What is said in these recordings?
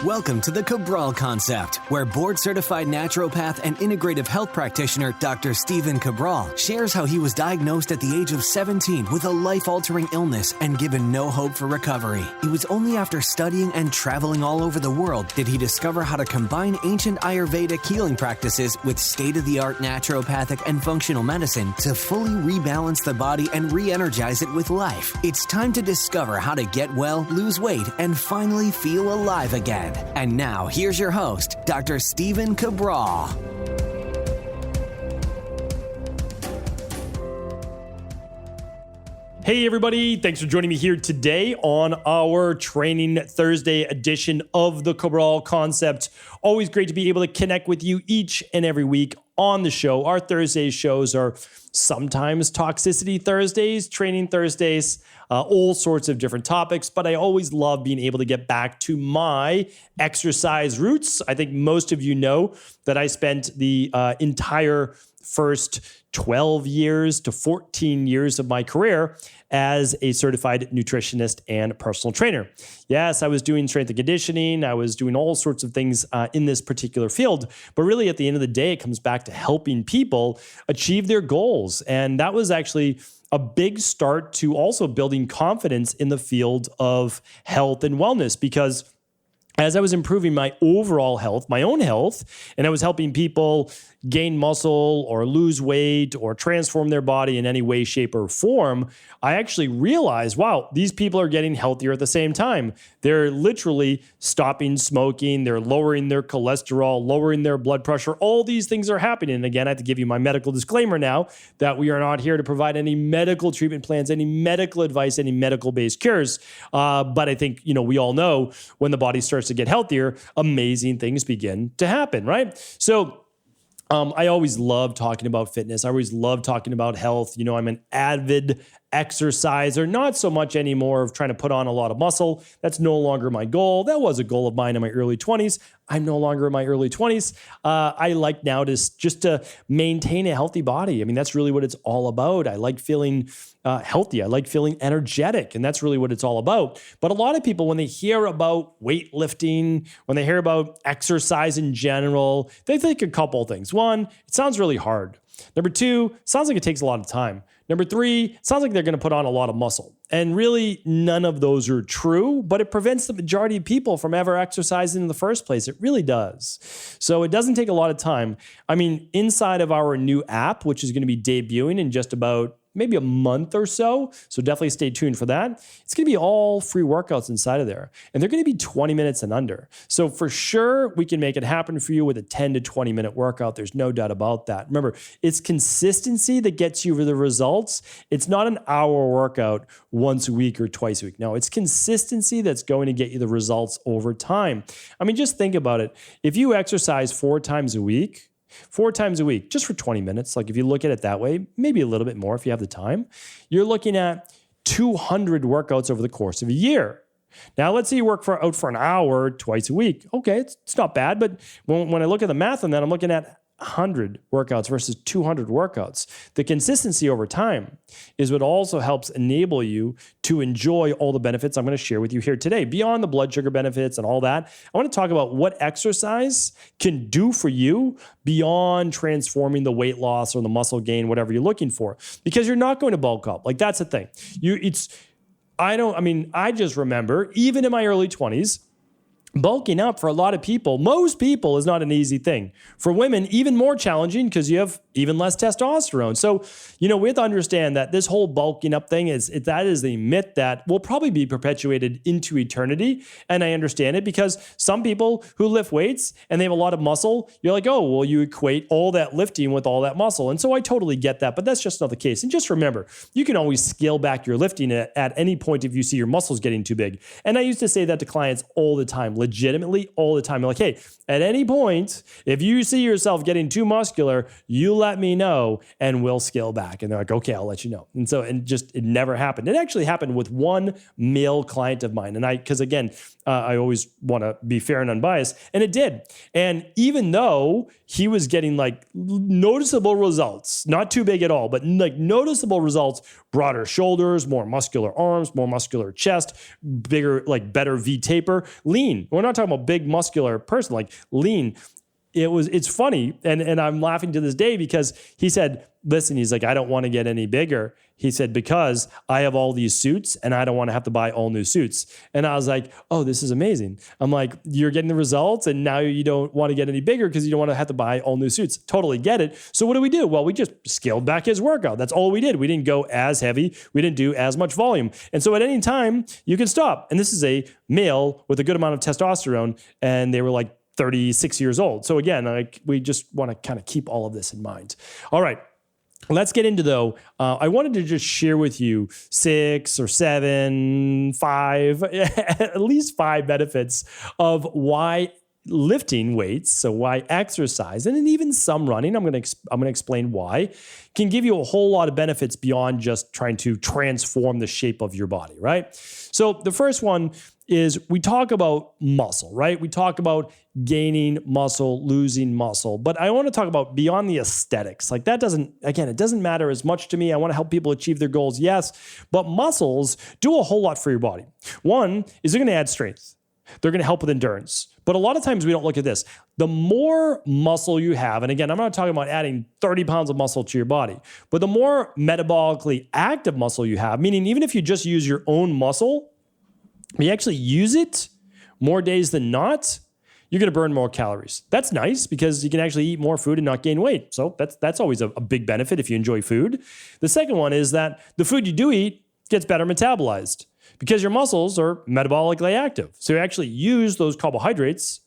Welcome to the Cabral Concept, where board-certified naturopath and integrative health practitioner Dr. Stephen Cabral shares how he was diagnosed at the age of 17 with a life-altering illness and given no hope for recovery. It was only after studying and traveling all over the world did he discover how to combine ancient Ayurvedic healing practices with state-of-the-art naturopathic and functional medicine to fully rebalance the body and re-energize it with life. It's time to discover how to get well, lose weight, and finally feel alive again. And now, here's your host, Dr. Stephen Cabral. Hey everybody, thanks for joining me here today on our Training Thursday edition of the Cabral Concept. Always great to be able to connect with you each and every week on the show. Our Thursday shows are sometimes Toxicity Thursdays, Training Thursdays, all sorts of different topics, but I always love being able to get back to my exercise roots. I think most of you know that I spent the entire first 12 years to 14 years of my career as a certified nutritionist and personal trainer. Yes, I was doing strength and conditioning. I was doing all sorts of things in this particular field. But really, at the end of the day, it comes back to helping people achieve their goals. And that was actually a big start to also building confidence in the field of health and wellness, because as I was improving my overall health, my own health, and I was helping people gain muscle or lose weight or transform their body in any way, shape, or form, I actually realized, wow, these people are getting healthier at the same time. They're literally stopping smoking. They're lowering their cholesterol, lowering their blood pressure. All these things are happening. And again, I have to give you my medical disclaimer now that we are not here to provide any medical treatment plans, any medical advice, any medical-based cures. But I think, we all know when the body starts to get healthier, amazing things begin to happen, right? So I always love talking about fitness. I always love talking about health. I'm an avid exerciser, not so much anymore of trying to put on a lot of muscle. That's no longer my goal. That was a goal of mine in my early 20s. I'm no longer in my early 20s. I like now just to maintain a healthy body. I mean, that's really what it's all about. I like feeling healthy. I like feeling energetic, and that's really what it's all about. But a lot of people, when they hear about weightlifting, when they hear about exercise in general, they think a couple of things. One, it sounds really hard. Number two, sounds like it takes a lot of time. Number three, sounds like they're going to put on a lot of muscle. And really, none of those are true, but it prevents the majority of people from ever exercising in the first place. It really does. So it doesn't take a lot of time. I mean, inside of our new app, which is going to be debuting in just about maybe a month or so definitely stay tuned for that. It's going to be all free workouts inside of there, and they're going to be 20 minutes and under. So for sure, we can make it happen for you with a 10 to 20 minute workout. There's no doubt about that. Remember, it's consistency that gets you the results. It's not an hour workout once a week or twice a week. No, it's consistency that's going to get you the results over time. I mean, just think about it. If you exercise 4 times a week, just for 20 minutes, like if you look at it that way, maybe a little bit more if you have the time, you're looking at 200 workouts over the course of a year. Now, let's say you work out for an hour twice a week. Okay, it's not bad, but when I look at the math on that, I'm looking at 100 workouts versus 200 workouts. The consistency over time is what also helps enable you to enjoy all the benefits I'm going to share with you here today. Beyond the blood sugar benefits and all that, I want to talk about what exercise can do for you beyond transforming the weight loss or the muscle gain, whatever you're looking for, because you're not going to bulk up. Like, that's the thing. I just remember, even in my early 20s, bulking up for a lot of people, most people, is not an easy thing. For women, even more challenging because you have even less testosterone. So, we have to understand that this whole bulking up thing is the myth that will probably be perpetuated into eternity. And I understand it because some people who lift weights and they have a lot of muscle, you're like, oh, well, you equate all that lifting with all that muscle. And so I totally get that, but that's just not the case. And just remember, you can always scale back your lifting at any point if you see your muscles getting too big. And I used to say that to clients all the time, legitimately all the time. I'm like, hey, at any point, if you see yourself getting too muscular, you let me know and we'll scale back. And they're like, okay, I'll let you know. And so, it never happened. It actually happened with one male client of mine. And because again, I always want to be fair and unbiased. And it did. And even though he was getting like noticeable results, not too big at all, but like noticeable results, broader shoulders, more muscular arms, more muscular chest, bigger, like better V taper, lean. We're not talking about big muscular person, like lean. It's funny, and I'm laughing to this day because he said, listen, he's like, I don't want to get any bigger. He said, because I have all these suits and I don't want to have to buy all new suits. And I was like, oh, this is amazing. I'm like, you're getting the results and now you don't want to get any bigger because you don't want to have to buy all new suits. Totally get it. So what do? Well, we just scaled back his workout. That's all we did. We didn't go as heavy. We didn't do as much volume. And so at any time you can stop. And this is a male with a good amount of testosterone. And they were like 36 years old. So again, like we just want to kind of keep all of this in mind. All right. Let's get into though. I wanted to just share with you 6 or 7, 5, at least 5 benefits of why lifting weights, so why exercise, and then even some running, I'm going to explain why, can give you a whole lot of benefits beyond just trying to transform the shape of your body, right? So the first one is we talk about muscle, right? We talk about gaining muscle, losing muscle, but I want to talk about beyond the aesthetics. Like that it doesn't matter as much to me. I want to help people achieve their goals, yes, but muscles do a whole lot for your body. One is they're going to add strength. They're going to help with endurance. But a lot of times we don't look at this. The more muscle you have, and again, I'm not talking about adding 30 pounds of muscle to your body, but the more metabolically active muscle you have, meaning even if you just use your own muscle, you actually use it more days than not, you're going to burn more calories. That's nice because you can actually eat more food and not gain weight. So that's always a big benefit if you enjoy food. The second one is that the food you do eat gets better metabolized because your muscles are metabolically active. So you actually use those carbohydrates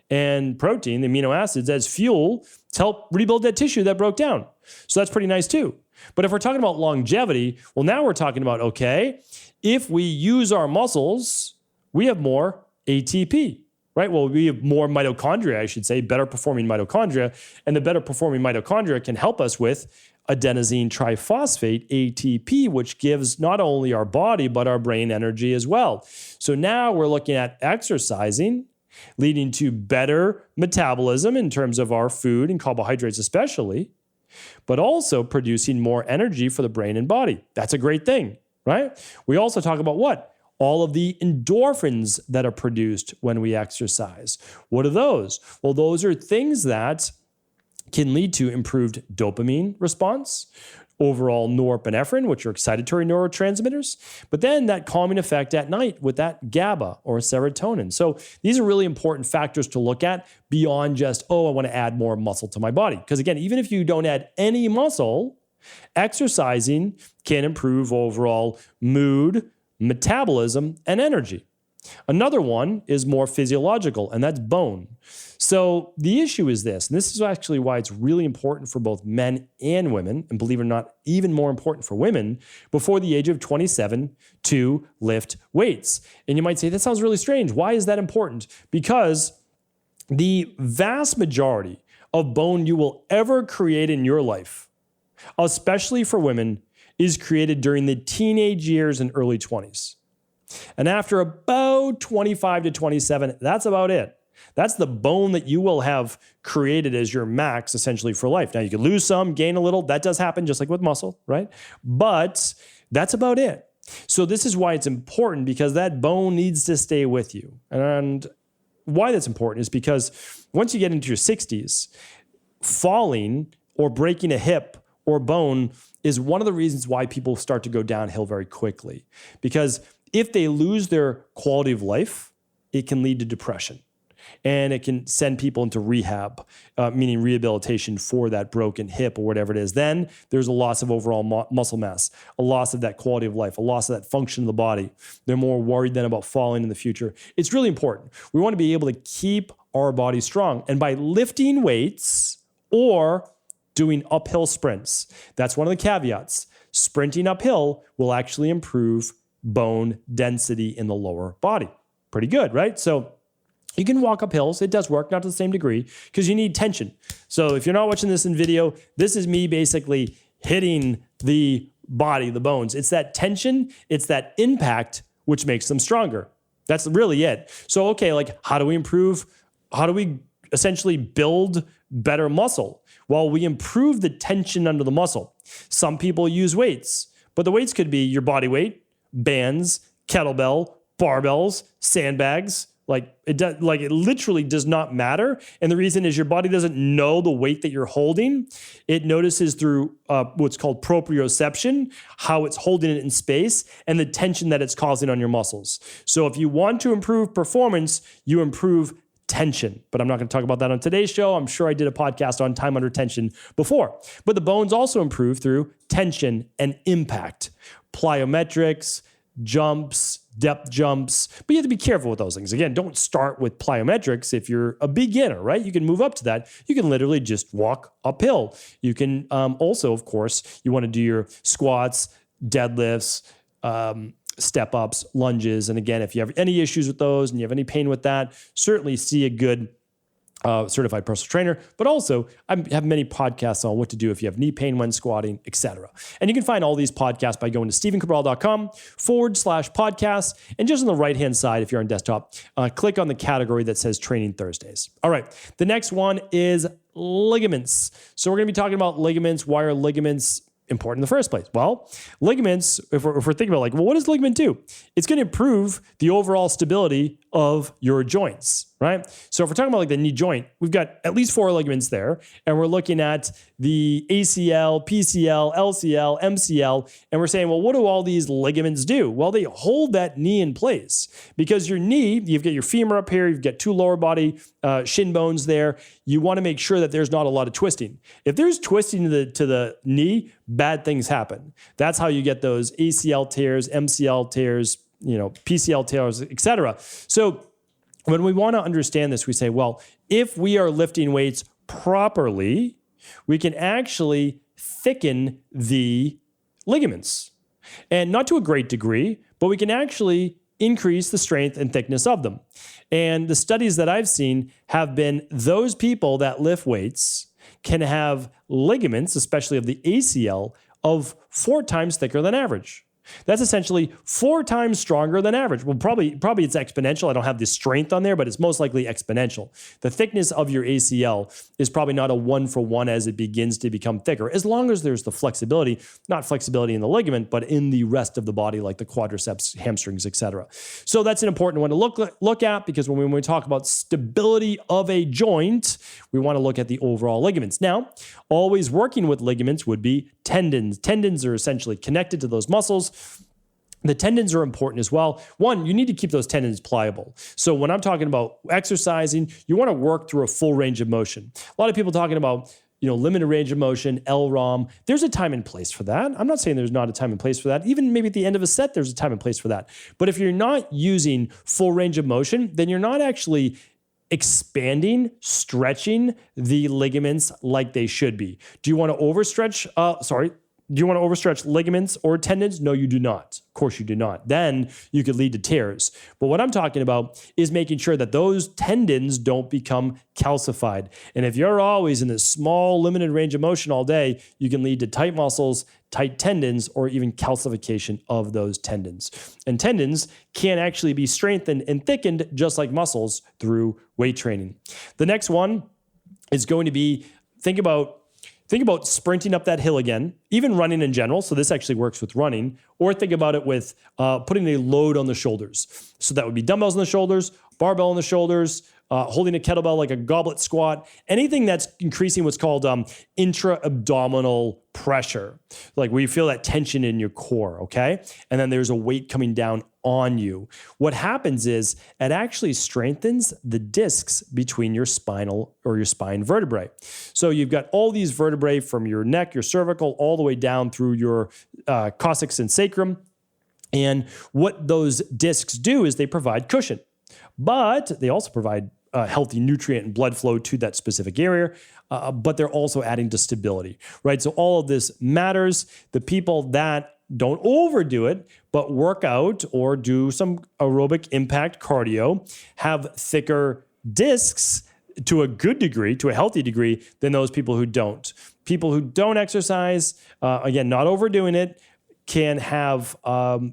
and protein, the amino acids, as fuel to help rebuild that tissue that broke down. So that's pretty nice too. But if we're talking about longevity, well, now we're talking about, okay, if we use our muscles, we have more ATP, right? Well, we have more mitochondria, I should say, better performing mitochondria. And the better performing mitochondria can help us with adenosine triphosphate, ATP, which gives not only our body, but our brain energy as well. So now we're looking at exercising, leading to better metabolism in terms of our food and carbohydrates especially, but also producing more energy for the brain and body. That's a great thing, right? We also talk about what? All of the endorphins that are produced when we exercise. What are those? Well, those are things that can lead to improved dopamine response, overall norepinephrine, which are excitatory neurotransmitters, but then that calming effect at night with that GABA or serotonin. So these are really important factors to look at beyond just, I want to add more muscle to my body. Because again, even if you don't add any muscle, exercising can improve overall mood, metabolism, and energy. Another one is more physiological, and that's bone. So the issue is this, and this is actually why it's really important for both men and women, and believe it or not, even more important for women, before the age of 27 to lift weights. And you might say, that sounds really strange. Why is that important? Because the vast majority of bone you will ever create in your life, especially for women, is created during the teenage years and early 20s. And after about 25 to 27, that's about it. That's the bone that you will have created as your max essentially for life. Now you can lose some, gain a little. That does happen just like with muscle, right? But that's about it. So this is why it's important, because that bone needs to stay with you. And why that's important is because once you get into your 60s, falling or breaking a hip or bone is one of the reasons why people start to go downhill very quickly. Because if they lose their quality of life, it can lead to depression. And it can send people into rehab, meaning rehabilitation for that broken hip or whatever it is. Then there's a loss of overall muscle mass, a loss of that quality of life, a loss of that function of the body. They're more worried then about falling in the future. It's really important. We want to be able to keep our body strong. And by lifting weights or doing uphill sprints, that's one of the caveats. Sprinting uphill will actually improve bone density in the lower body. Pretty good, right? So you can walk up hills. It does work, not to the same degree, because you need tension. So if you're not watching this in video, this is me basically hitting the body, the bones. It's that tension, it's that impact, which makes them stronger. That's really it. So, okay, like how do we improve? How do we essentially build better muscle? Well, we improve the tension under the muscle. Some people use weights, but the weights could be your body weight, bands, kettlebell, barbells, sandbags. Like it literally does not matter. And the reason is your body doesn't know the weight that you're holding. It notices through what's called proprioception, how it's holding it in space and the tension that it's causing on your muscles. So if you want to improve performance, you improve tension. But I'm not going to talk about that on today's show. I'm sure I did a podcast on time under tension before. But the bones also improve through tension and impact. Plyometrics, jumps, depth jumps, but you have to be careful with those things. Again, don't start with plyometrics if you're a beginner, right? You can move up to that. You can literally just walk uphill. You can also, of course, you want to do your squats, deadlifts, step ups, lunges. And again, if you have any issues with those and you have any pain with that, certainly see a good certified personal trainer, but also I have many podcasts on what to do if you have knee pain when squatting, etc. And you can find all these podcasts by going to stephencabral.com/podcasts. And just on the right-hand side, if you're on desktop, click on the category that says Training Thursdays. All right. The next one is ligaments. So we're going to be talking about ligaments. Why are ligaments important in the first place? Well, ligaments, if we're thinking about like, well, what does ligament do? It's going to improve the overall stability of your joints, right? So if we're talking about like the knee joint, we've got at least 4 ligaments there, and we're looking at the ACL, PCL, LCL, MCL, and we're saying, well, what do all these ligaments do? Well, they hold that knee in place because your knee, you've got your femur up here, you've got 2 lower body shin bones there. You want to make sure that there's not a lot of twisting. If there's twisting to the knee, bad things happen. That's how you get those ACL tears, MCL tears, PCL tears, etc. So when we want to understand this, we say, well, if we are lifting weights properly, we can actually thicken the ligaments. And not to a great degree, but we can actually increase the strength and thickness of them. And the studies that I've seen have been those people that lift weights can have ligaments, especially of the ACL, of 4 times thicker than average. That's essentially 4 times stronger than average. Well, probably it's exponential. I don't have the strength on there, but it's most likely exponential. The thickness of your ACL is probably not a 1-for-1 as it begins to become thicker, as long as there's the flexibility, not flexibility in the ligament, but in the rest of the body, like the quadriceps, hamstrings, etc. So that's an important one to look at, because when we talk about stability of a joint, we want to look at the overall ligaments. Now, always working with ligaments would be tendons. Tendons are essentially connected to those muscles. The tendons are important as well. One, you need to keep those tendons pliable. So when I'm talking about exercising, you want to work through a full range of motion. A lot of people talking about, limited range of motion, LROM. There's a time and place for that. I'm not saying there's not a time and place for that. Even maybe at the end of a set, there's a time and place for that. But if you're not using full range of motion, then you're not actually expanding, stretching the ligaments like they should be. Do you want to overstretch? Do you want to overstretch ligaments or tendons? No, you do not. Of course you do not. Then you could lead to tears. But what I'm talking about is making sure that those tendons don't become calcified. And if you're always in this small, limited range of motion all day, you can lead to tight muscles, tight tendons, or even calcification of those tendons. And tendons can actually be strengthened and thickened just like muscles through weight training. The next one is going to be, think about sprinting up that hill again, even running in general. So this actually works with running, or think about it with putting a load on the shoulders. So that would be dumbbells on the shoulders, barbell on the shoulders, holding a kettlebell like a goblet squat, anything that's increasing what's called intra-abdominal pressure, like where you feel that tension in your core, okay? And then there's a weight coming down on you. What happens is it actually strengthens the discs between your spinal or your spine vertebrae. So you've got all these vertebrae from your neck, your cervical, all the way down through your coccyx and sacrum. And what those discs do is they provide cushion, but they also provide healthy nutrient and blood flow to that specific area, but they're also adding to stability, right? So all of this matters. The people that don't overdo it, but work out or do some aerobic impact cardio have thicker discs to a good degree, to a healthy degree, than those people who don't. People who don't exercise, again, not overdoing it, can have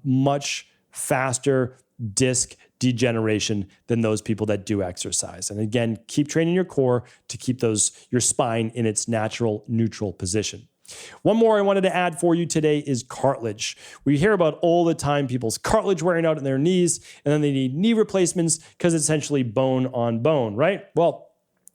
much faster disc degeneration than those people that do exercise. And again, keep training your core to keep your spine in its natural neutral position. One more I wanted to add for you today is cartilage. We hear about all the time people's cartilage wearing out in their knees, and then they need knee replacements because it's essentially bone on bone, right? Well,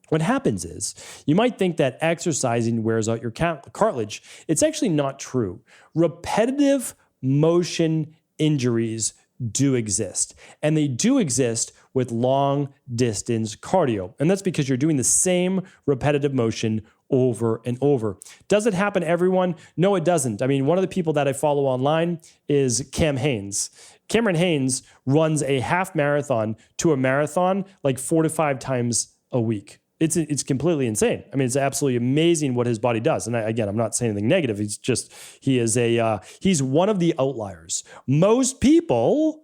what happens is you might think that exercising wears out your cartilage. It's actually not true. Repetitive motion injuries do exist, and they do exist with long distance cardio. And that's because you're doing the same repetitive motion over and over. Does it happen to everyone? No, it doesn't. I mean, one of the people that I follow online is Cam Hanes. Cameron Hanes runs a half marathon to a marathon like 4 to 5 times a week. It's completely insane. I mean, it's absolutely amazing what his body does. And again, I'm not saying anything negative. He's one of the outliers. Most people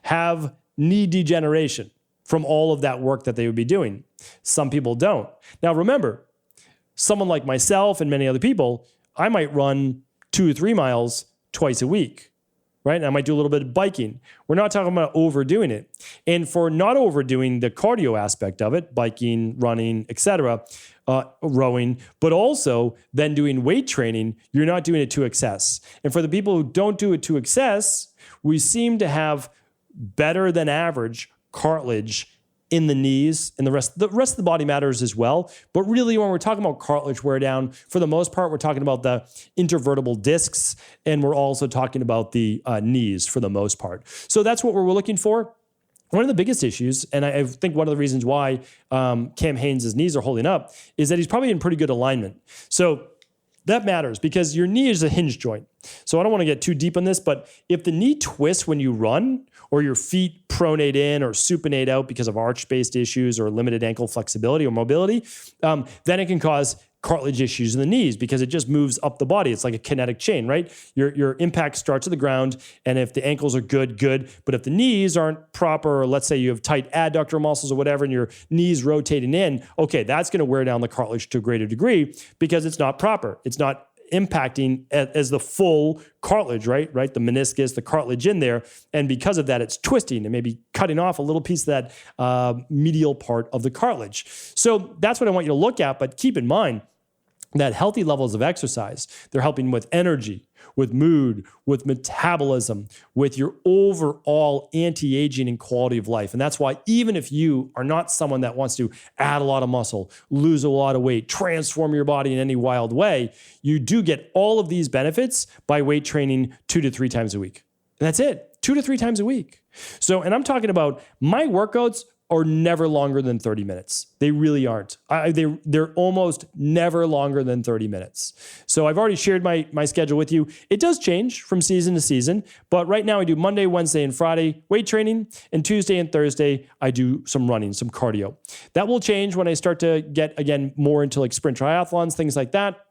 have knee degeneration from all of that work that they would be doing. Some people don't. Now, remember, someone like myself and many other people, I might run 2 or 3 miles twice a week, right? And I might do a little bit of biking. We're not talking about overdoing it. And for not overdoing the cardio aspect of it, biking, running, etc., rowing, but also then doing weight training, you're not doing it to excess. And for the people who don't do it to excess, we seem to have better than average cartilage in the knees, and the rest of the body matters as well. But really, when we're talking about cartilage wear down, for the most part, we're talking about the intervertebral discs, and we're also talking about the knees for the most part. So that's what we're looking for. One of the biggest issues, and I think one of the reasons why Cam Hanes' knees are holding up, is that he's probably in pretty good alignment. So that matters because your knee is a hinge joint. So I don't want to get too deep on this, but if the knee twists when you run, or your feet pronate in or supinate out because of arch-based issues or limited ankle flexibility or mobility, then it can cause cartilage issues in the knees because it just moves up the body. It's like a kinetic chain, right? Your impact starts at the ground, and if the ankles are good. But if the knees aren't proper, or let's say you have tight adductor muscles or whatever, and your knees rotating in, okay, that's going to wear down the cartilage to a greater degree because it's not proper. It's not impacting as the full cartilage, right? The meniscus, the cartilage in there. And because of that, it's twisting and maybe cutting off a little piece of that medial part of the cartilage. So that's what I want you to look at. But keep in mind that healthy levels of exercise, they're helping with energy, with mood, with metabolism, with your overall anti-aging and quality of life. And that's why even if you are not someone that wants to add a lot of muscle, lose a lot of weight, transform your body in any wild way, you do get all of these benefits by weight training 2 to 3 times a week. And that's it, 2 to 3 times a week. So, and I'm talking about my workouts are never longer than 30 minutes. They really aren't. They're almost never longer than 30 minutes. So I've already shared my schedule with you. It does change from season to season, but right now I do Monday, Wednesday, and Friday weight training, and Tuesday and Thursday I do some running, some cardio. That will change when I start to get, again, more into like sprint triathlons, things like that.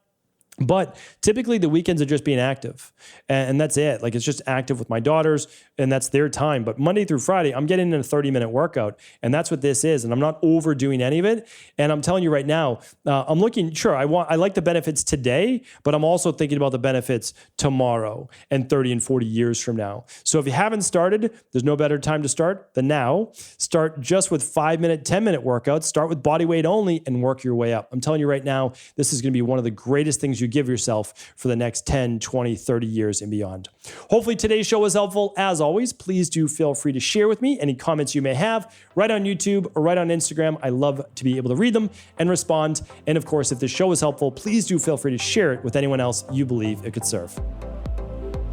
But typically the weekends are just being active, and that's it. Like, it's just active with my daughters, and that's their time. But Monday through Friday, I'm getting in a 30-minute workout, and that's what this is. And I'm not overdoing any of it. And I'm telling you right now, I'm looking, sure, I like the benefits today, but I'm also thinking about the benefits tomorrow and 30 and 40 years from now. So if you haven't started, there's no better time to start than now. Start just with 5-minute, 10-minute workouts. Start with body weight only and work your way up. I'm telling you right now, this is going to be one of the greatest things you give yourself for the next 10, 20, 30 years and beyond. Hopefully today's show was helpful. As always, please do feel free to share with me any comments you may have right on YouTube or right on Instagram. I love to be able to read them and respond. And of course, if this show was helpful, please do feel free to share it with anyone else you believe it could serve.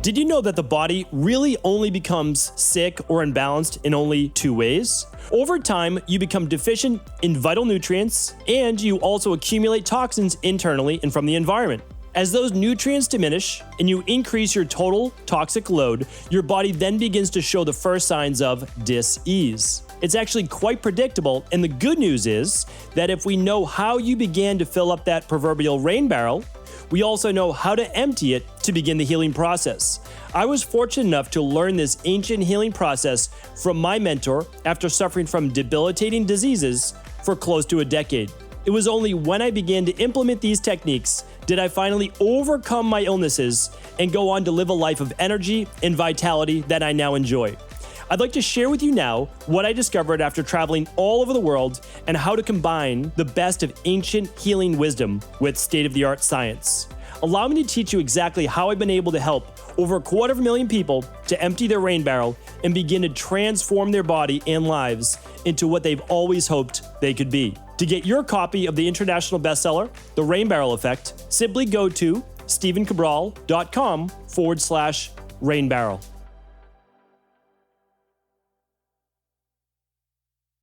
Did you know that the body really only becomes sick or imbalanced in only 2 ways? Over time, you become deficient in vital nutrients, and you also accumulate toxins internally and from the environment. As those nutrients diminish and you increase your total toxic load, your body then begins to show the first signs of dis-ease. It's actually quite predictable, and the good news is that if we know how you began to fill up that proverbial rain barrel, we also know how to empty it to begin the healing process. I was fortunate enough to learn this ancient healing process from my mentor after suffering from debilitating diseases for close to a decade. It was only when I began to implement these techniques did I finally overcome my illnesses and go on to live a life of energy and vitality that I now enjoy. I'd like to share with you now what I discovered after traveling all over the world and how to combine the best of ancient healing wisdom with state-of-the-art science. Allow me to teach you exactly how I've been able to help over 250,000 people to empty their rain barrel and begin to transform their body and lives into what they've always hoped they could be. To get your copy of the international bestseller, The Rain Barrel Effect, simply go to stephencabral.com/rain barrel.